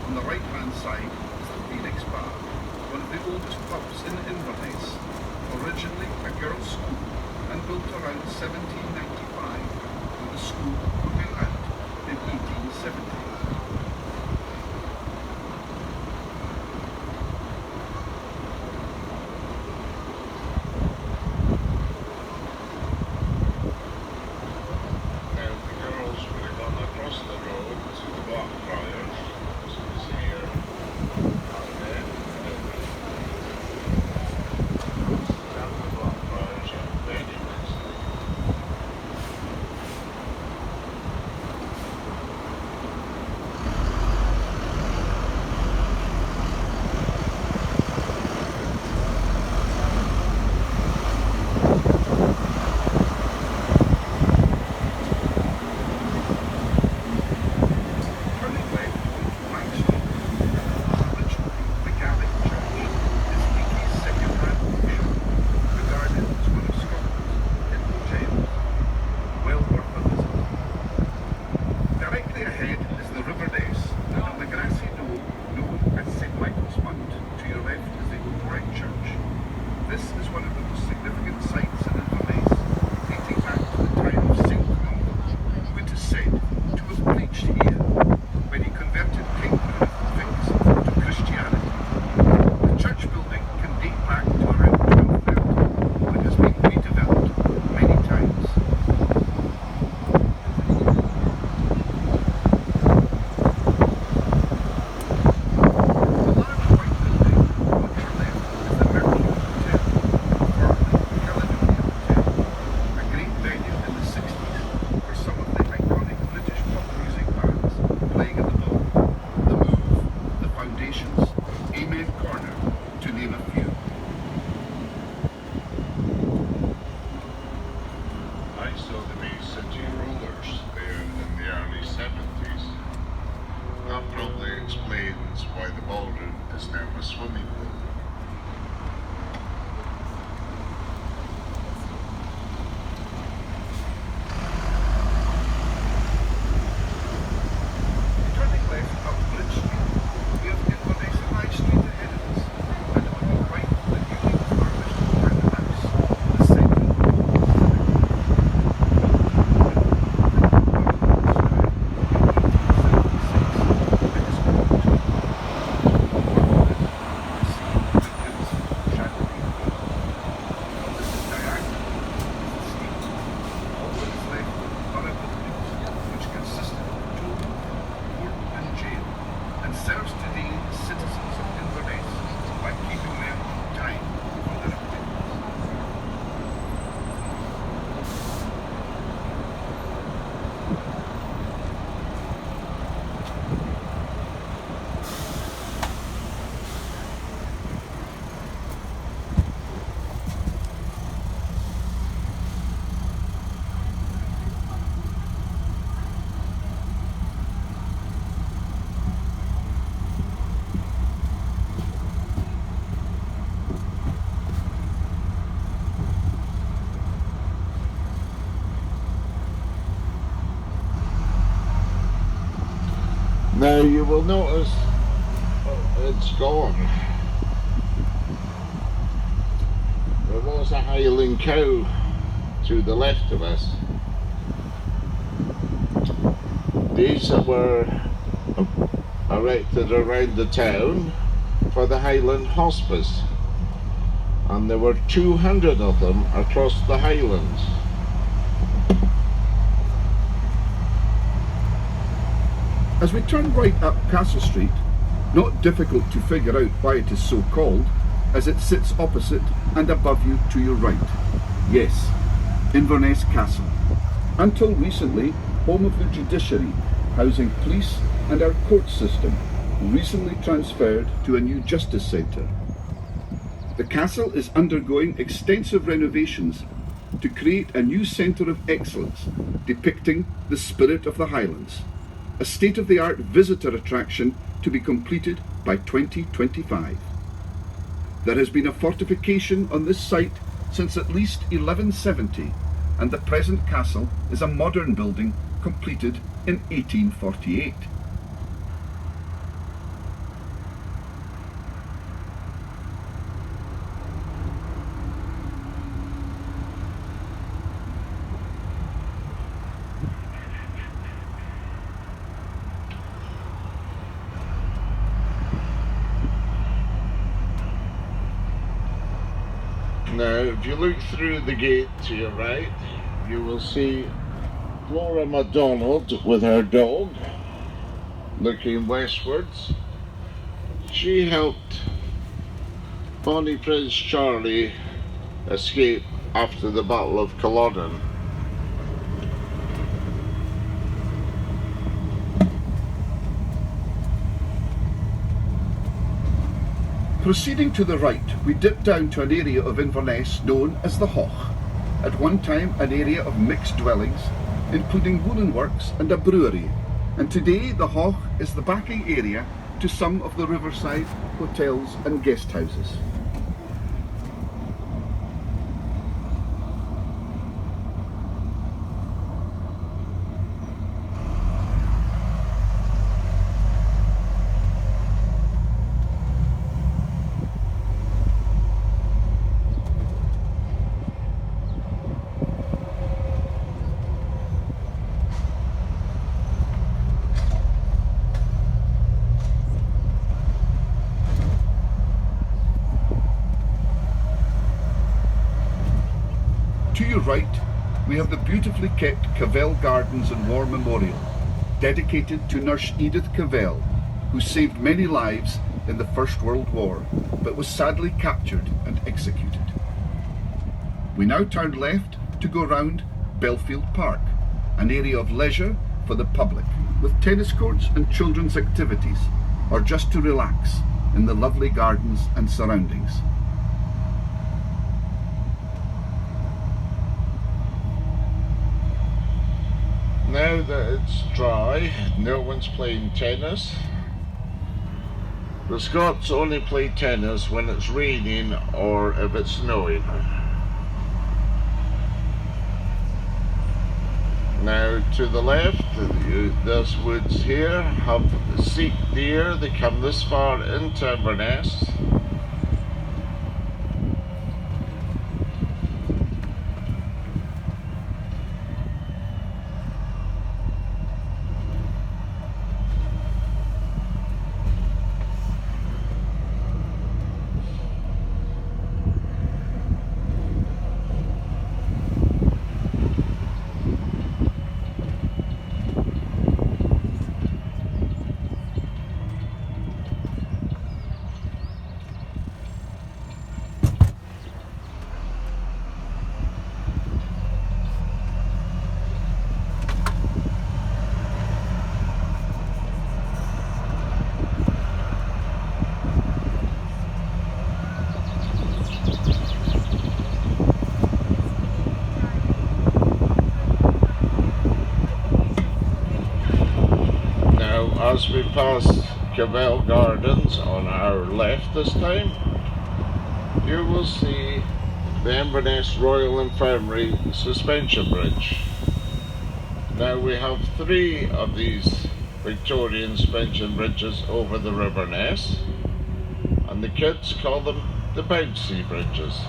On the right-hand side is the Phoenix Bar, one of the oldest pubs in Inverness, originally a girls' school and built around 1795, with the school moving out in 1870. Now you will notice it's gone. There was a Highland cow to the left of us. These were erected around the town for the Highland Hospice, and there were 200 of them across the Highlands. As we turn right up Castle Street, not difficult to figure out why it is so called, as it sits opposite and above you to your right. Yes, Inverness Castle. Until recently, home of the judiciary, housing police and our court system, recently transferred to a new justice centre. The castle is undergoing extensive renovations to create a new centre of excellence depicting the spirit of the Highlands. A state-of-the-art visitor attraction to be completed by 2025. There has been a fortification on this site since at least 1170, and the present castle is a modern building completed in 1848. Now, if you look through the gate to your right, you will see Flora MacDonald with her dog looking westwards. She helped Bonnie Prince Charlie escape after the Battle of Culloden. Proceeding to the right, we dip down to an area of Inverness known as the Hoch, at one time an area of mixed dwellings, including woolen works and a brewery, and today the Hoch is the backing area to some of the Riverside hotels and guest houses. To your right, we have the beautifully kept Cavell Gardens and War Memorial, dedicated to Nurse Edith Cavell, who saved many lives in the First World War, but was sadly captured and executed. We now turn left to go round Belfield Park, an area of leisure for the public, with tennis courts and children's activities, or just to relax in the lovely gardens and surroundings. Now that it's dry, no one's playing tennis. The Scots only play tennis when it's raining or if it's snowing. Now to the left, this woods here have seek deer. They come this far into Inverness. As we pass Cavell Gardens on our left this time, you will see the Inverness Royal Infirmary suspension bridge. Now we have 3 of these Victorian suspension bridges over the River Ness, and the kids call them the bouncy bridges.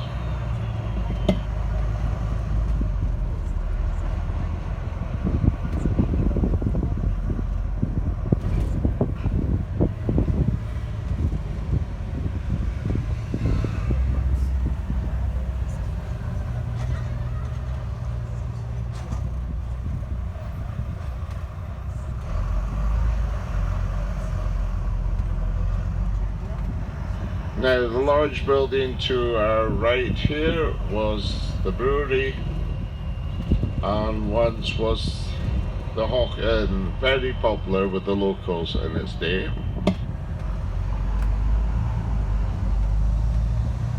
Now the large building to our right here was the brewery, and once was the Hoch Inn, very popular with the locals in its day.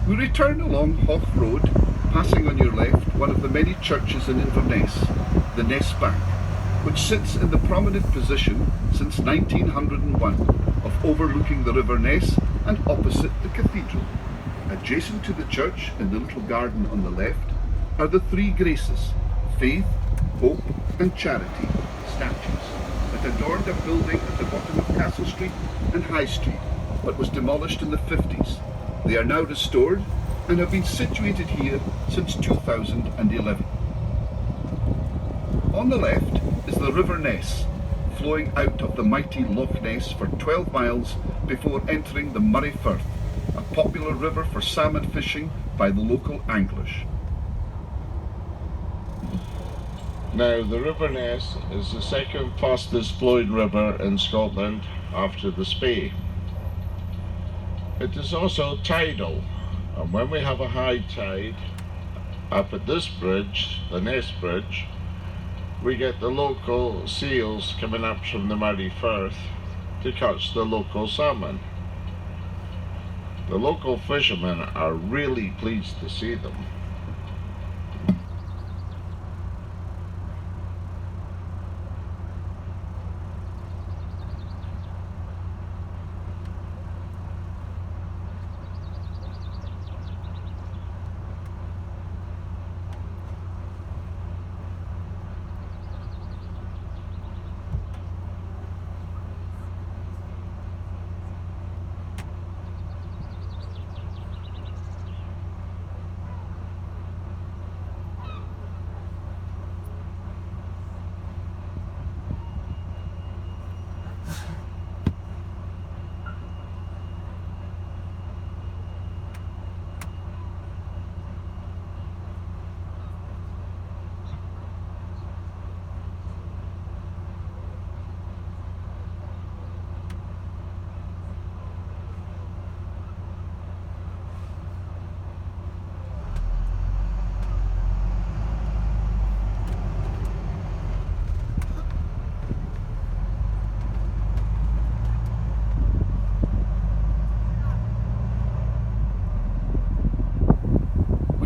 We return along Hoch Road, passing on your left one of the many churches in Inverness, the Ness Walk, which sits in the prominent position since 1901 of overlooking the River Ness and opposite the Cathedral. Adjacent to the church, in the little garden on the left, are the 3 Graces, Faith, Hope and Charity statues that adorned a building at the bottom of Castle Street and High Street, but was demolished in the 50s. They are now restored and have been situated here since 2011. On the left is the River Ness, flowing out of the mighty Loch Ness for 12 miles before entering the Murray Firth a popular river for salmon fishing by the local anglers. Now, the River Ness is the second fastest flowing river in Scotland after the Spey. It is also tidal, and when we have a high tide up at this bridge, the Ness Bridge, we get the local seals coming up from the Murray Firth to catch the local salmon. The local fishermen are really pleased to see them.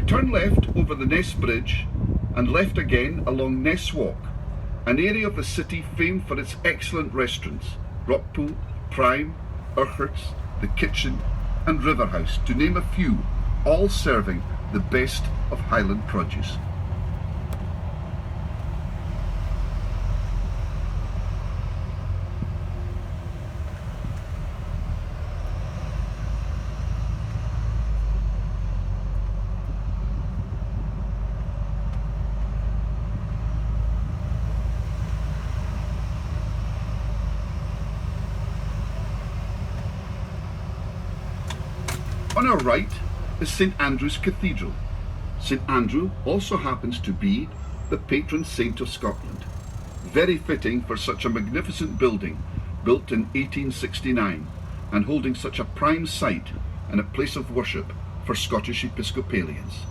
Turn left over the Ness Bridge and left again along Ness Walk, an area of the city famed for its excellent restaurants, Rockpool, Prime, Urquhart's, The Kitchen and River House, to name a few, all serving the best of Highland produce. On our right is St Andrew's Cathedral. St Andrew also happens to be the patron saint of Scotland. Very fitting for such a magnificent building, built in 1869 and holding such a prime site and a place of worship for Scottish Episcopalians.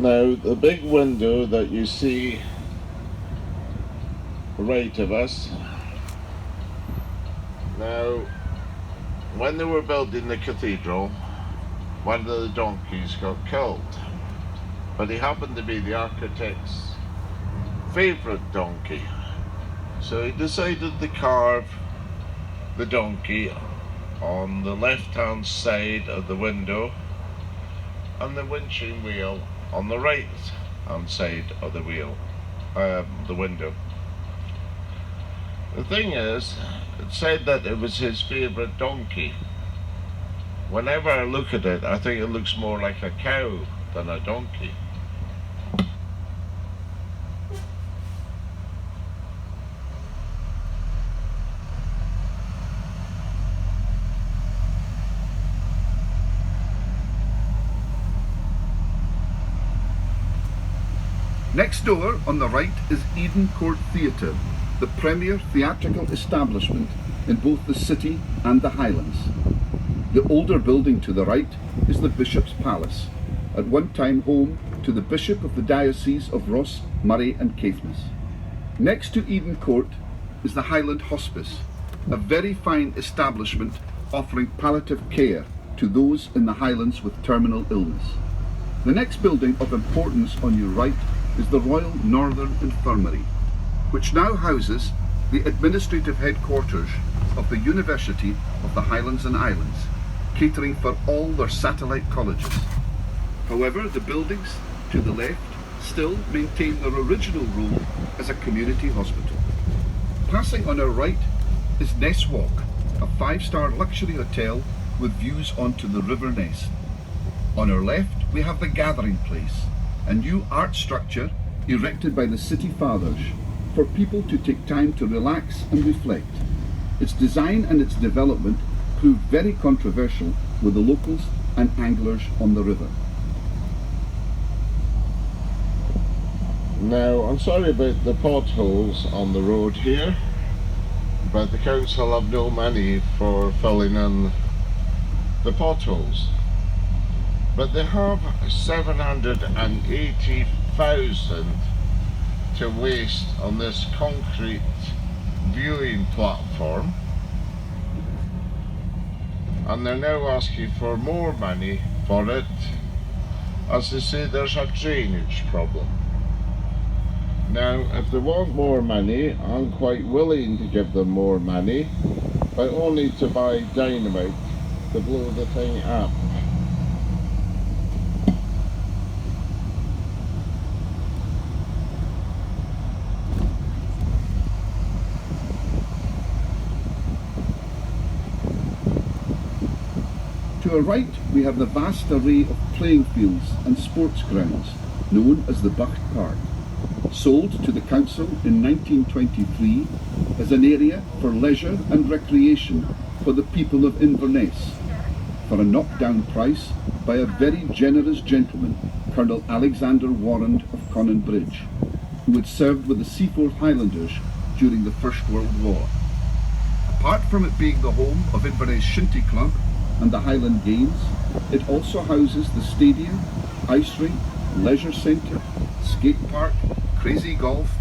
Now, the big window that you see right of us, now, when they were building the cathedral, one of the donkeys got killed, but he happened to be the architect's favourite donkey, so he decided to carve the donkey on the left-hand side of the window and the winching wheel on the right hand side of the the window. The thing is, it said that it was his favourite donkey. Whenever I look at it, I think it looks more like a cow than a donkey. Next door on the right is Eden Court Theatre, the premier theatrical establishment in both the city and the Highlands. The older building to the right is the Bishop's Palace, at one time home to the Bishop of the Diocese of Ross, Murray and Caithness. Next to Eden Court is the Highland Hospice, a very fine establishment offering palliative care to those in the Highlands with terminal illness. The next building of importance on your right is the Royal Northern Infirmary, which now houses the administrative headquarters of the University of the Highlands and Islands, catering for all their satellite colleges. However, the buildings to the left still maintain their original role as a community hospital. Passing on our right is Ness Walk, a 5-star luxury hotel with views onto the River Ness. On our left we have the Gathering Place, a new art structure erected by the City Fathers for people to take time to relax and reflect. Its design and its development proved very controversial with the locals and anglers on the river. Now, I'm sorry about the potholes on the road here, but the council have no money for filling in the potholes. But they have 780,000 to waste on this concrete viewing platform, and they're now asking for more money for it, as they say there's a drainage problem. Now, if they want more money, I'm quite willing to give them more money, but only to buy dynamite to blow the thing up. To our right we have the vast array of playing fields and sports grounds known as the Bucht Park, sold to the council in 1923 as an area for leisure and recreation for the people of Inverness, for a knockdown price by a very generous gentleman, Colonel Alexander Warrant of Connan Bridge, who had served with the Seaforth Highlanders during the First World War. Apart from it being the home of Inverness Shinty Club and the Highland Games, it also houses the stadium, ice rink, leisure centre, skate park, crazy golf,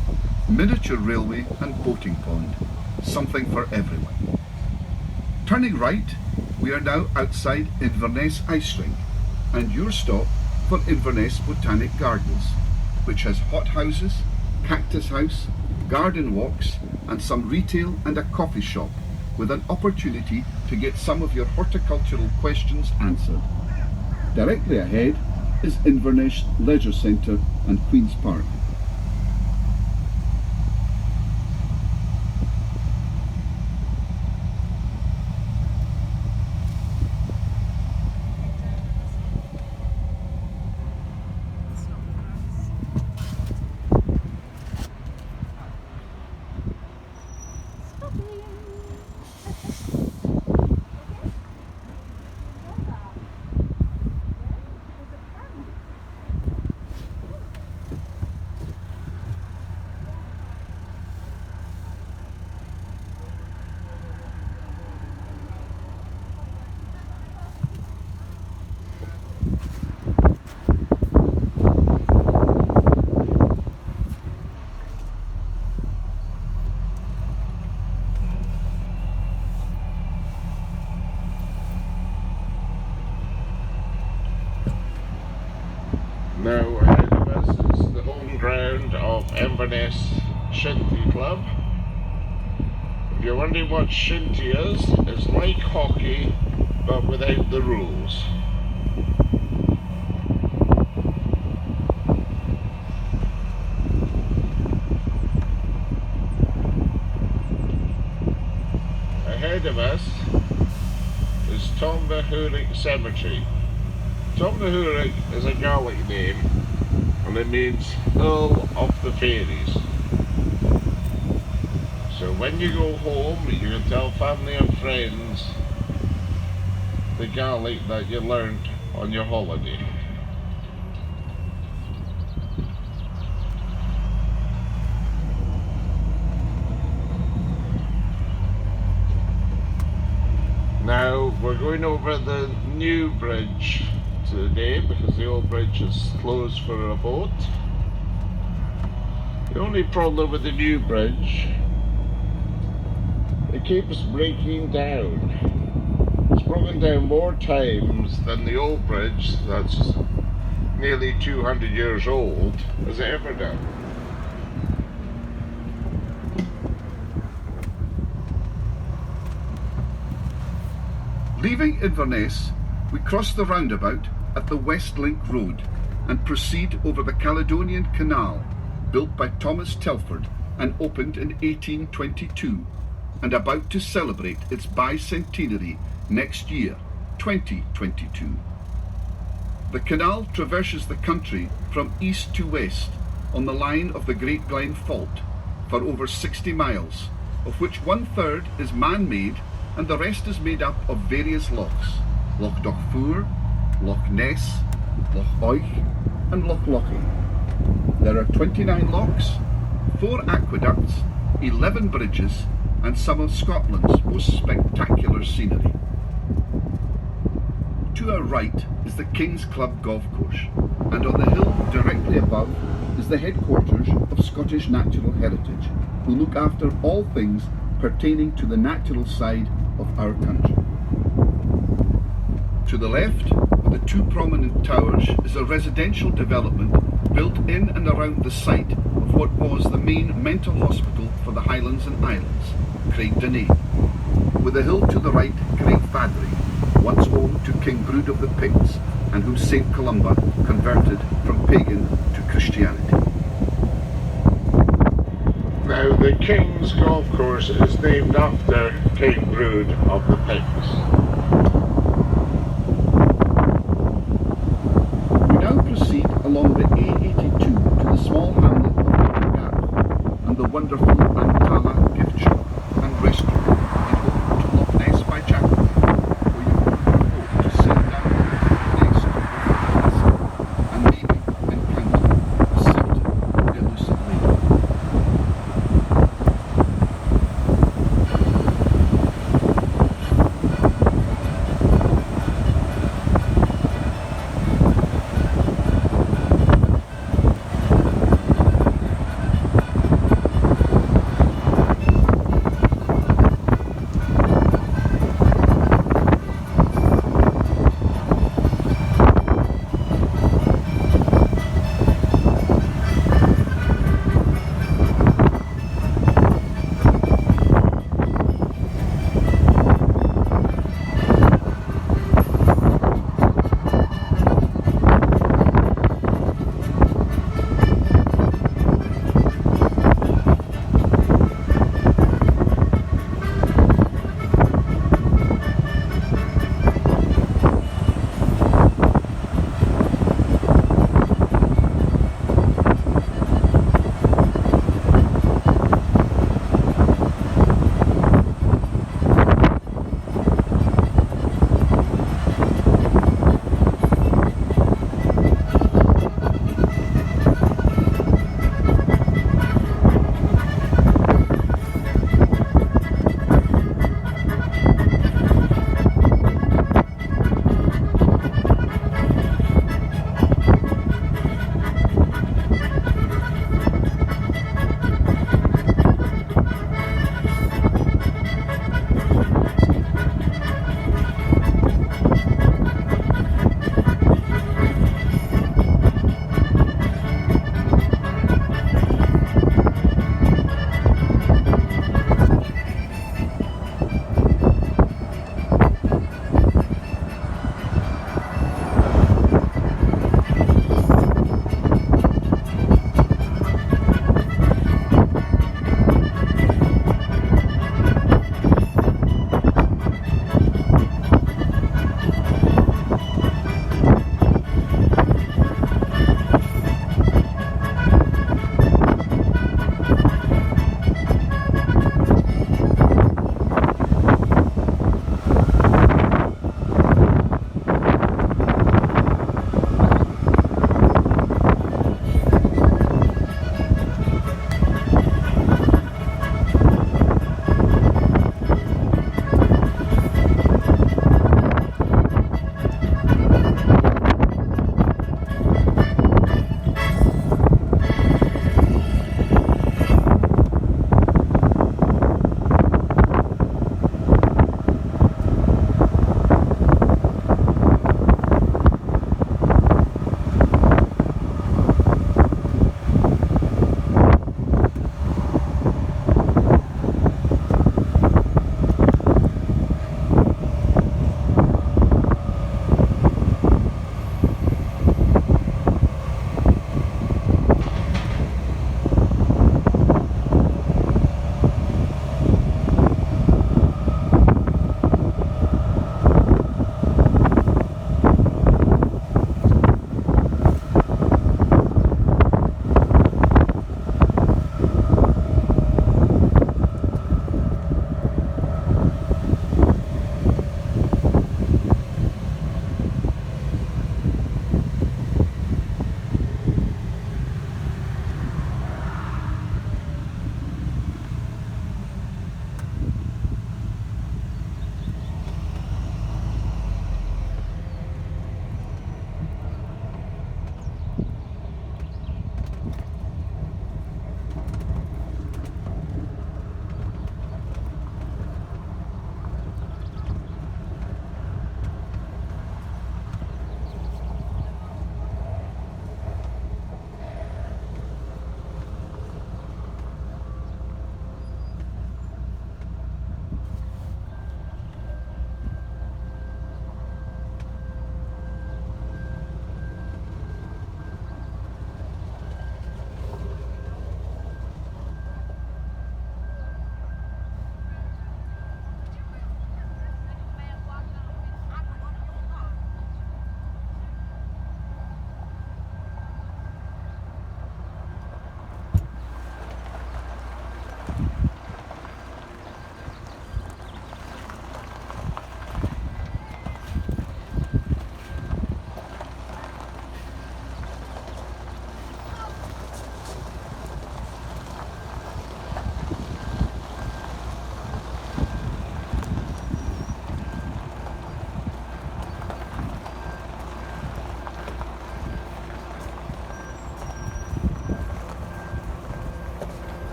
miniature railway and boating pond, something for everyone. Turning right, we are now outside Inverness Ice Rink and your stop for Inverness Botanic Gardens, which has hothouses, cactus house, garden walks and some retail and a coffee shop, with an opportunity to get some of your horticultural questions answered. Directly ahead is Inverness Leisure Centre and Queen's Park. Now ahead of us is the home ground of Inverness Shinty Club. If you're wondering what shinty is, it's like hockey but without the rules. Ahead of us is Tomnahurich Cemetery. Tomnahurich is a Gaelic name and it means Hill of the Fairies. So when you go home you can tell family and friends the Gaelic that you learned on your holiday. Now we're going over the new bridge today because the old bridge is closed for a boat. The only problem with the new bridge, it keeps breaking down. It's broken down more times than the old bridge that's nearly 200 years old has ever done. Leaving Inverness, we cross the roundabout at the West Link Road and proceed over the Caledonian Canal, built by Thomas Telford and opened in 1822, and about to celebrate its bicentenary next year, 2022. The canal traverses the country from east to west on the line of the Great Glen Fault for over 60 miles, of which 1/3 is man-made and the rest is made up of various lochs: Loch Dochfwr, Loch Ness, Loch Oich and Loch Lochy. There are 29 lochs, 4 aqueducts, 11 bridges and some of Scotland's most spectacular scenery. To our right is the King's Club Golf Course, and on the hill directly above is the headquarters of Scottish Natural Heritage, who look after all things pertaining to the natural side of our country. To the left, with the 2 prominent towers, is a residential development built in and around the site of what was the main mental hospital for the Highlands and Islands, Craigdonane. With the hill to the right, Craigfadry, once home to King Brood of the Picts, and whom St. Columba converted from pagan to Christianity. Now, the King's Golf Course is named after King Brood of the Picts. We now proceed along the A82 to the small hamlet of Botanic and the wonderful Antala gift shop and restaurant in home to Loch Ness by Jack, where you can hope to sit down next to Loch Ness and maybe encounter a certain elusive lady.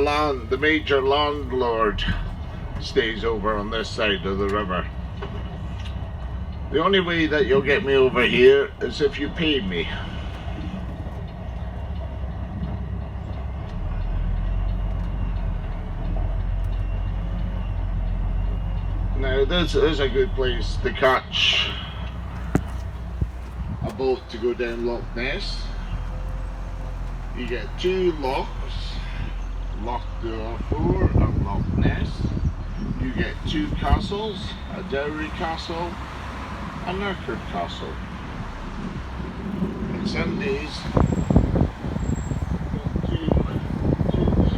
the major landlord stays over on this side of the river. The only way that you'll get me over here is if you pay me. Now this is a good place to catch a boat to go down Loch Ness. You get two lochs, Loch and Loch Ness. You get two castles, a Dowry Castle, a Tomnahurich Castle. On Sundays, two vessels.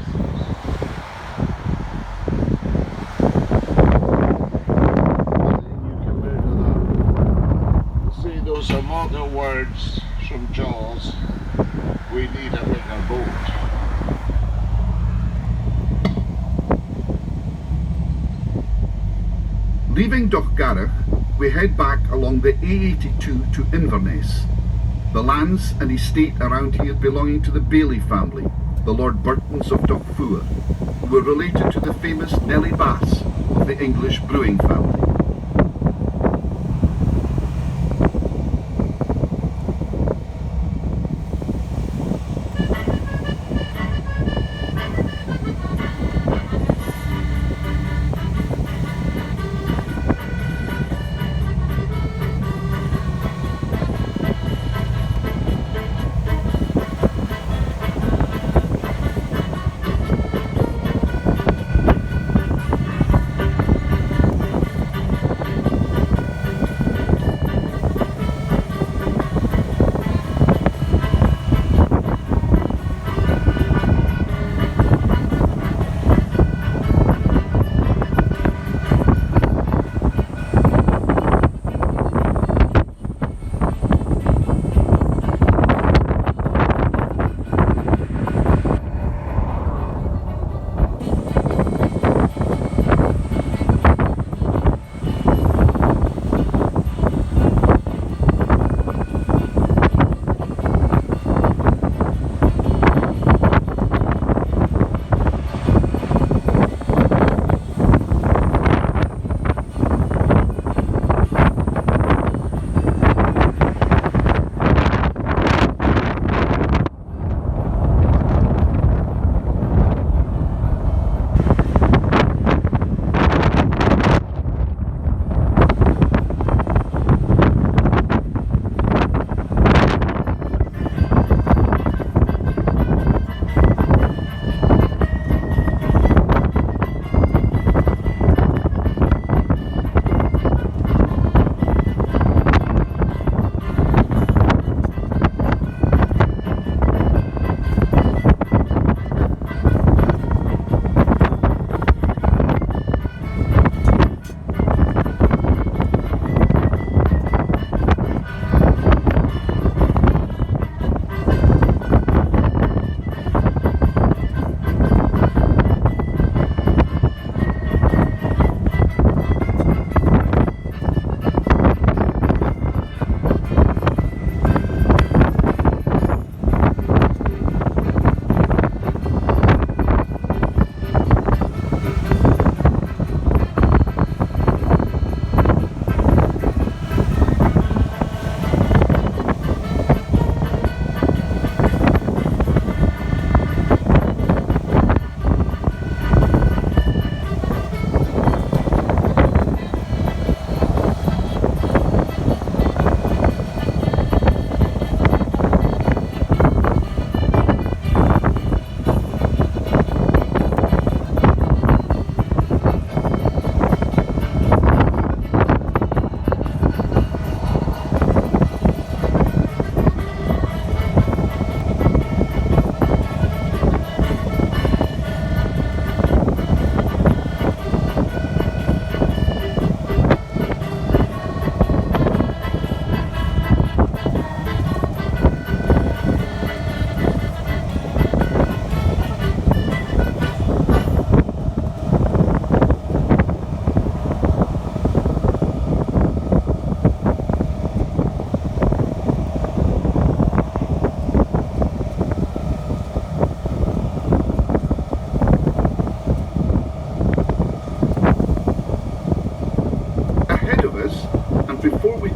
You come out of that. See, those immortal words from Jaws. We need a bigger boat. Leaving Tomnahurich, we head back along the A82 to Inverness. The lands and estate around here belonging to the Bailey family, the Lord Burtons of Tomnahurich, who were related to the famous Nellie Bass of the English brewing family.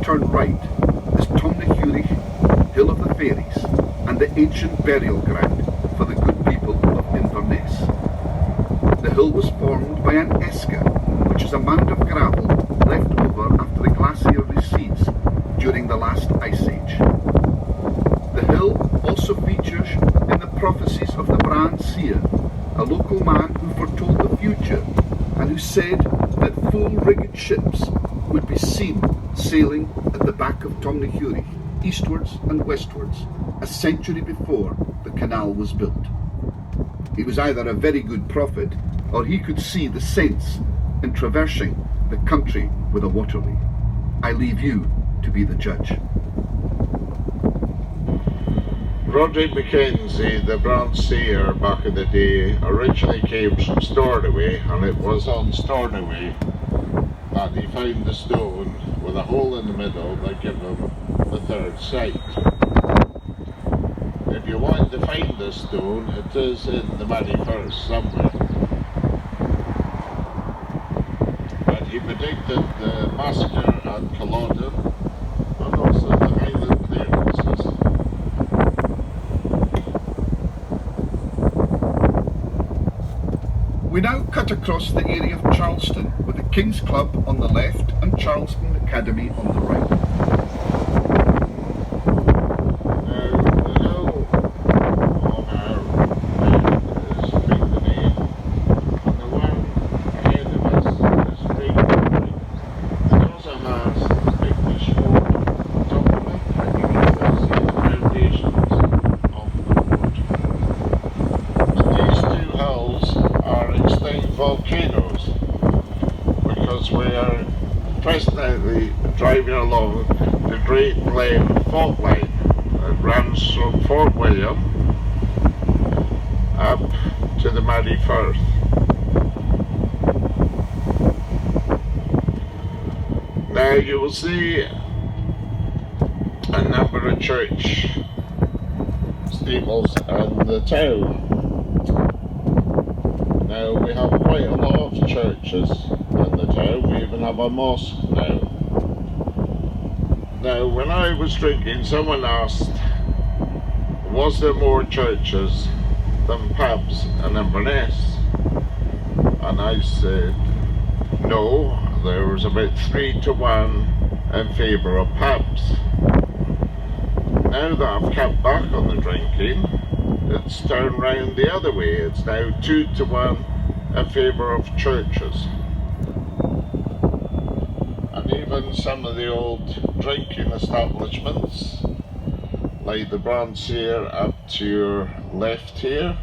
turn right is Tomnahurich Hill of the Fairies and the ancient burial ground for the good people of Inverness. The hill was formed by an esker, which is a mound of gravel left over after the glacier recedes during the last ice age. The hill also features in the prophecies of the Brand Seer, a local man who foretold the future and who said that full-rigged ships would be seen sailing at the back of Tomnahurich, eastwards and westwards, a century before the canal was built. He was either a very good prophet, or he could see the sense in traversing the country with a waterway. I leave you to be the judge. Roderick Mackenzie, the Brand Seer back in the day, originally came from Stornoway, and it was on Stornoway that he found the stone with a hole in the middle that gave him the third sight. If you want to find this stone, it is in the Muddy First somewhere. But he predicted the massacre at Caledonian and also the Highland clearances. We now cut across the area of Charleston with the King's Club on the left and Charleston Academy on the right. Volcanoes, because we are presently driving along the Great Glen fault line that runs from Fort William up to the Muddy Firth. Now you will see a number of church steeples in the town. Now we have quite a lot of churches in the town. We even have a mosque now. Now when I was drinking, someone asked, was there more churches than pubs in Inverness? And I said, no, there was about 3 to 1 in favour of pubs. Now that I've cut back on the drinking, it's turned round the other way. It's now 2 to 1 in favour of churches. And even some of the old drinking establishments, like the Brand Seer up to your left here,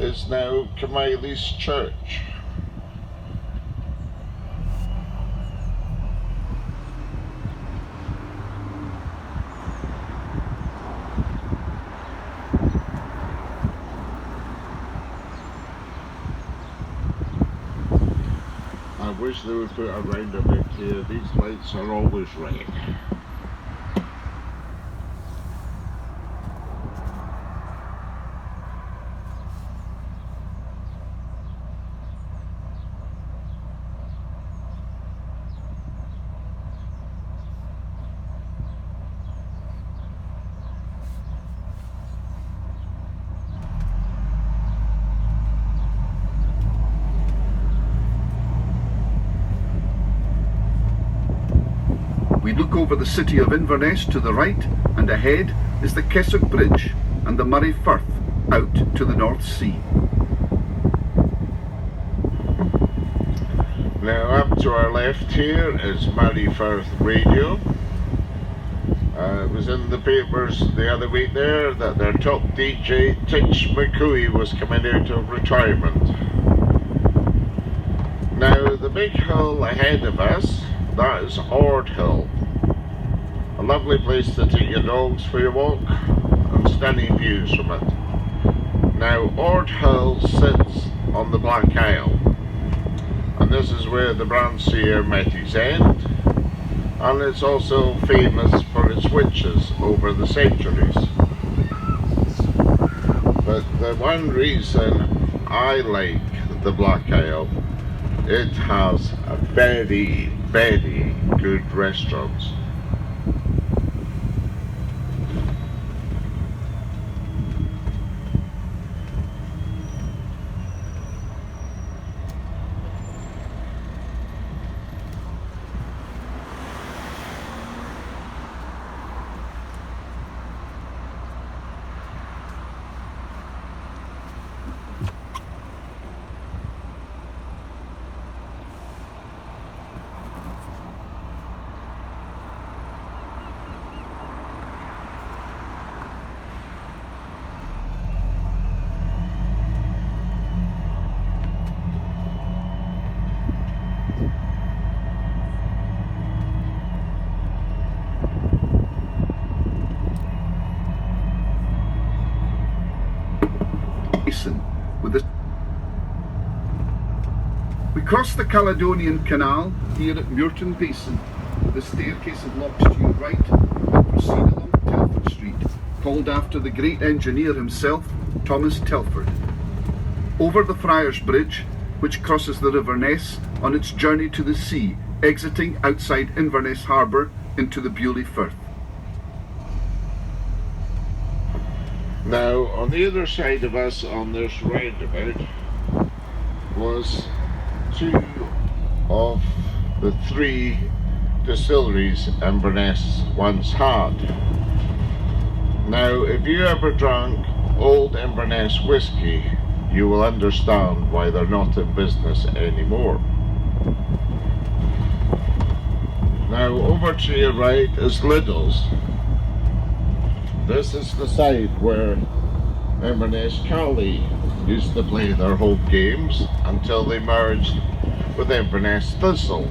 is now Camiley's Church. I wish they would put a roundabout here. These lights are always red. We look over the city of Inverness to the right, and ahead is the Keswick Bridge and the Murray Firth out to the North Sea. Now up to our left here is Murray Firth Radio. It was in the papers the other week there that their top DJ, Titch McCooey, was coming out of retirement. Now the big hill ahead of us, that is Ord Hill. A lovely place to take your dogs for your walk and stunning views from it. Now Ord Hill sits on the Black Isle, and this is where the Brand Seer met his end, and it's also famous for its witches over the centuries. But the one reason I like the Black Isle, it has a very, very good restaurants. Across the Caledonian Canal, here at Muirton Basin, the staircase locks to your right and proceed along Telford Street, called after the great engineer himself, Thomas Telford. Over the Friars Bridge, which crosses the River Ness on its journey to the sea, exiting outside Inverness Harbour into the Bewley Firth. Now, on the other side of us on this roundabout was two of the three distilleries Inverness once had. Now, if you ever drank old Inverness whiskey, you will understand why they're not in business anymore. Now, over to your right is Lidl's. This is the site where Inverness Castle used to play their home games until they merged with Inverness Thistle,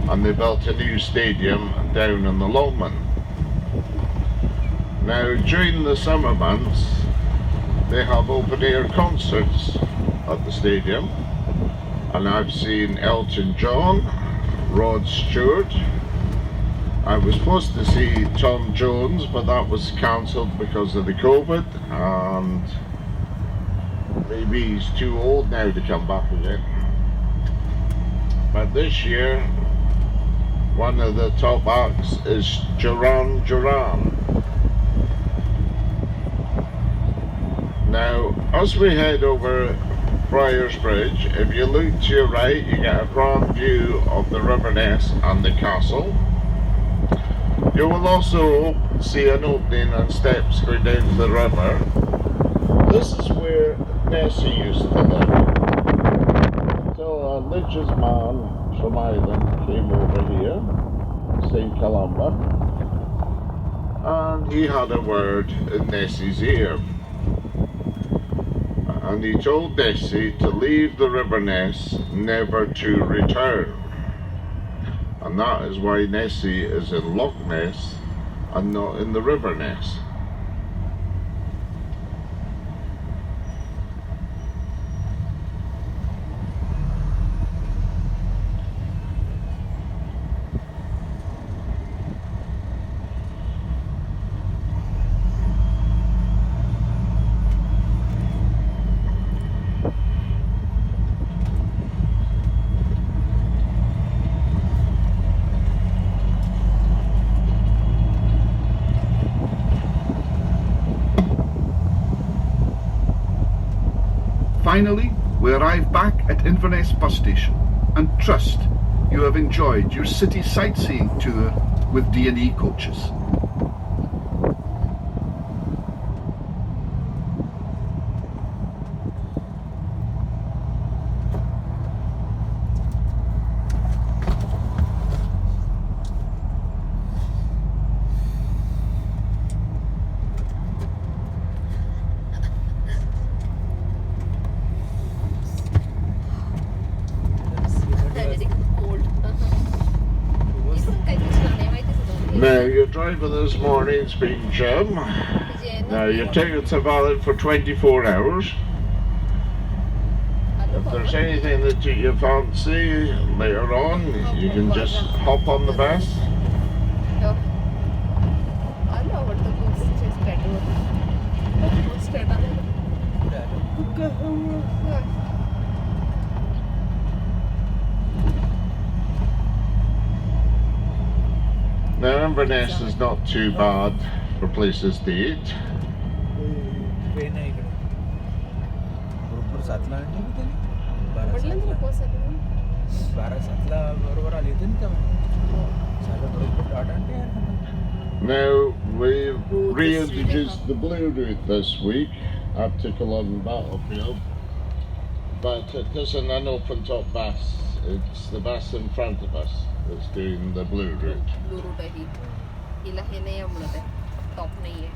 and they built a new stadium down in the Lomond. Now, during the summer months they have open air concerts at the stadium, and I've seen Elton John, Rod Stewart. I was supposed to see Tom Jones, but that was cancelled because of the COVID, and maybe he's too old now to come back again. But this year, one of the top acts is Duran Duran. Now, as we head over Friars Bridge, if you look to your right, you get a grand view of the River Ness and the castle. You will also see an opening and steps going down to the river. This is where Nessie used to live, until a Lich's man from Ireland came over here, St. Columba, and he had a word in Nessie's ear. And he told Nessie to leave the River Ness, never to return. And that is why Nessie is in Loch Ness and not in the River Ness. Finally, we arrive back at Inverness bus station and trust you have enjoyed your city sightseeing tour with D&E coaches. Now, your driver this morning's been Jim. Now, your tickets are valid for 24 hours. If there's anything that you fancy later on, you can just hop on the bus. Now, Inverness is not too bad for places to eat. Now, we've reintroduced the Blue Route this week up to Caledonian Battlefield, but it isn't an open top bus, it's the bus in front of us that's doing the Blue Route. Blue Route है ही, इलाके नहीं है हम लोग, top नहीं है.